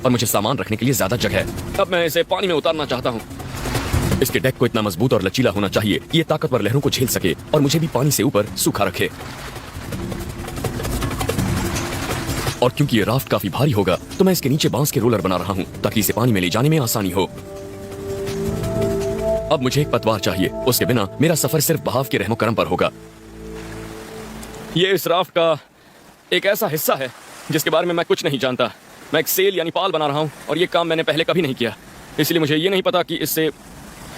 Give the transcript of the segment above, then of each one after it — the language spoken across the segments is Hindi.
और मुझे सामान रखने के लिए ज्यादा जगह है। अब मैं इसे पानी में उतारना चाहता हूँ। इसके डेक को इतना मजबूत और लचीला होना चाहिए, ये ताकतवर लहरों को झेल सके और मुझे भी पानी से ऊपर सूखा रखे। और क्योंकि ये राफ्ट काफी भारी होगा, तो मैं इसके नीचे बांस के रोलर बना रहा हूँ ताकि इसे पानी में ले जाने में आसानी हो। अब मुझे एक पतवार चाहिए, उसके बिना मेरा सफर सिर्फ बहाव के रहमो करम पर होगा। ये इस राफ्ट का एक ऐसा हिस्सा है जिसके बारे में मैं कुछ नहीं जानता। मैं एक सेल यानी पाल बना रहा हूँ और ये काम मैंने पहले कभी नहीं किया, इसलिए मुझे ये नहीं पता कि इससे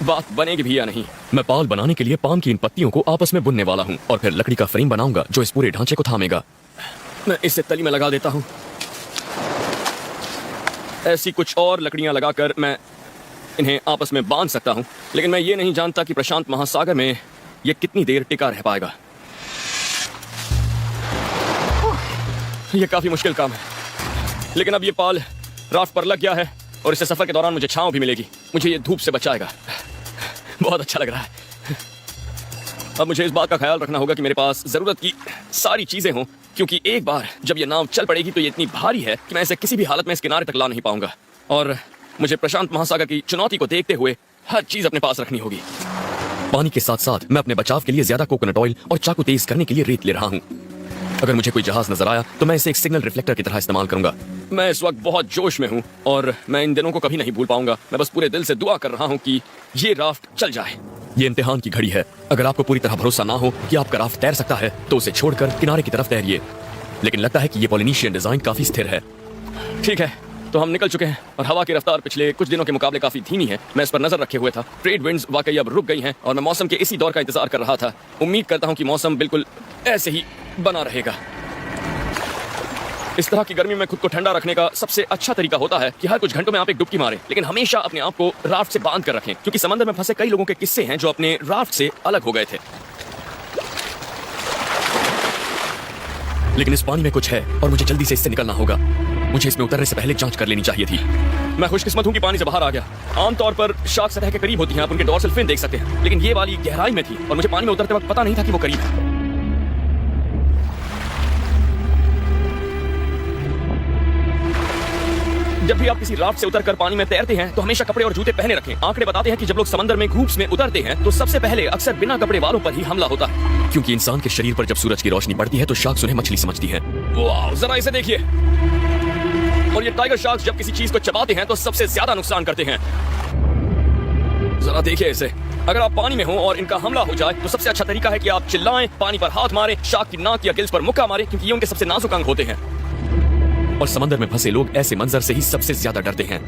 बात बनेगी भी या नहीं। मैं पाल बनाने के लिए पाम की इन पत्तियों को आपस में बुनने वाला हूँ और फिर लकड़ी का फ्रेम बनाऊंगा जो इस पूरे ढांचे को थामेगा। मैं इसे तली में लगा देता हूँ। ऐसी कुछ और लकड़ियां लगाकर मैं इन्हें आपस में बांध सकता हूँ, लेकिन मैं ये नहीं जानता कि प्रशांत महासागर में ये कितनी देर टिका रह पाएगा। ये काफी मुश्किल काम है, लेकिन अब ये पाल राफ्ट पर लग गया है और इससे सफर के दौरान मुझे छांव भी मिलेगी। मुझे ये धूप से बचाएगा। बहुत अच्छा लग रहा है। अब मुझे इस बात का ख्याल रखना होगा कि मेरे पास जरूरत की सारी चीजें हों, क्योंकि एक बार जब ये नाव चल पड़ेगी तो ये इतनी भारी है कि मैं इसे किसी भी हालत में इस किनारे तक ला नहीं पाऊंगा। और मुझे प्रशांत महासागर की चुनौती को देखते हुए हर चीज अपने पास रखनी होगी। पानी के साथ साथ मैं अपने बचाव के लिए ज्यादा कोकोनट ऑयल और चाकू तेज करने के लिए रेत ले रहा हूँ। अगर मुझे कोई जहाज नजर आया तो मैं इसे एक सिग्नल रिफ्लेक्टर की तरह इस्तेमाल करूंगा। मैं इस वक्त बहुत जोश में हूँ और मैं इन दिनों को कभी नहीं भूल पाऊंगा। मैं बस पूरे दिल से दुआ कर रहा हूँ कि ये राफ्ट चल जाए। ये इम्तिहान की घड़ी है। अगर आपको पूरी तरह भरोसा ना हो कि आपका राफ्ट तैर सकता है तो उसे छोड़कर किनारे की तरफ तैरिए। लेकिन लगता है कि ये पॉलिनेशियन डिजाइन काफी स्थिर है। ठीक है, तो हम निकल चुके हैं और हवा की रफ्तार पिछले कुछ दिनों के मुकाबले काफी धीमी है। मैं इस पर नजर रखे हुए था। ट्रेड विंड्स वाकई अब रुक गई हैं और मैं मौसम के इसी दौर का इंतजार कर रहा था। उम्मीद करता हूँ कि मौसम बिल्कुल ऐसे ही बना रहेगा। इस तरह की गर्मी में खुद को ठंडा रखने का सबसे अच्छा तरीका होता है कि हर कुछ घंटों में आप एक डुबकी मारें, लेकिन हमेशा अपने आप को राफ्ट से बांध कर रखें, क्योंकि समंदर में फंसे कई लोगों के किस्से हैं जो अपने राफ्ट से अलग हो गए थे। लेकिन इस पानी में कुछ है और मुझे जल्दी से इससे निकलना होगा। मुझे इसमें उतरने से पहले जांच कर लेनी चाहिए थी। मैं खुशकिस्मत हूं कि पानी से बाहर आ गया। आमतौर पर शार्क सतह के करीब होती हैं, आप उनके डोर्सल फिन देख सकते हैं, लेकिन ये वाली गहराई में थी और मुझे पानी में उतरते वक्त पता नहीं था कि वो करीब है। जब भी आप किसी राफ्ट से उतरकर पानी में तैरते हैं तो हमेशा कपड़े और जूते पहने रखें। आंकड़े बताते हैं कि जब लोग समंदर में ग्रुप्स में उतरते हैं तो सबसे पहले अक्सर बिना कपड़े वालों पर ही हमला होता है, क्योंकि इंसान के शरीर पर जब सूरज की रोशनी पड़ती है तो शार्क्स उन्हें मछली समझती हैं। वाह, जरा इसे देखिए। और ये टाइगर शार्क्स जब किसी चीज को चबाते हैं तो सबसे ज्यादा नुकसान करते हैं। जरा देखिए इसे। अगर आप पानी में हो और इनका हमला हो जाए तो सबसे अच्छा तरीका है कि आप चिल्लाएं, पानी पर हाथ मारें, शार्क की नाक या गिल्स पर मुक्का मारें, क्योंकि ये उनके सबसे नाजुक अंग होते हैं। और समंदर में फंसे लोग ऐसे मंजर से ही सबसे ज्यादा डरते हैं।